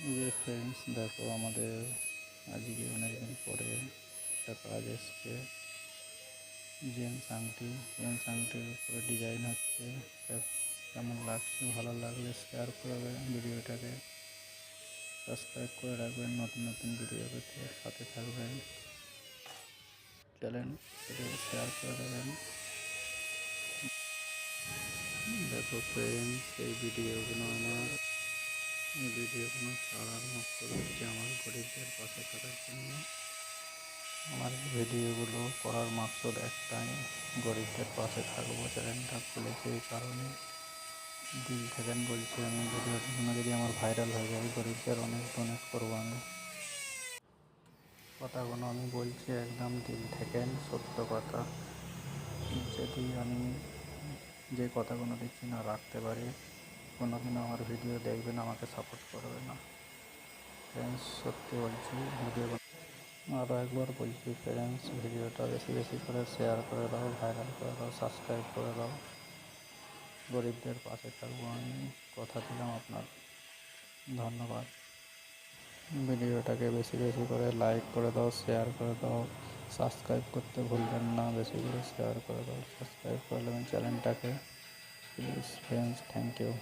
এই যে ফ্রেন্ডস, দেখো আমাদের আজকে অনেকদিন পরে একটা কাজ এসছে। জেন্টস আংটির উপরে ডিজাইন হচ্ছে। তা কেমন লাগছে, ভালো লাগলে শেয়ার করবেন, ভিডিওটাকে সাবস্ক্রাইব করে রাখবেন, নতুন নতুন ভিডিও পেতে সাথে থাকবেন, চ্যানেলটাকে শেয়ার করে দেবেন। দেখো ফ্রেন্ডস, এই ভিডিওগুলো ছাড়ার মুখ্য হচ্ছে আমার গরিবদের পাশে থাকার জন্য। আমার ভিডিওগুলো করার মাকসুদ একটাই, গরিবদের পাশে থাকবো। চ্যানেলটা খুলেছি এই কারণে, দিল থেকে বলছি, আমি ভিডিওগুলো যদি আমার ভাইরাল হয়ে যায়, গরিবদের অনেক ডোনেট করবো আমি। কথাগুলো আমি বলছি একদম দিল থেকে, সত্য কথা। যদি আমি যে কথাগুলো দিচ্ছি না রাখতে পারি, কোনোদিনও আমার ভিডিও দেখবে না, আমাকে সাপোর্ট করবে না ফ্রেন্ডস। সত্যি বলছি, আরও একবার বলছি ফ্রেন্ডস, ভিডিওটা বেশি বেশি করে শেয়ার করে দাও, ভাইরাল করে দাও, সাবস্ক্রাইব করে দাও। গরিবদের পাশে থাকবো আমি, কথা দিলাম আপনার। ধন্যবাদ। ভিডিওটাকে বেশি বেশি করে লাইক করে দাও, শেয়ার করে দাও, সাবস্ক্রাইব করতে ভুলবেন না। বেশি করে শেয়ার করে দাও, সাবস্ক্রাইব করে নেবেন চ্যানেলটাকে প্লিজ ফ্রেন্ডস। Thank you.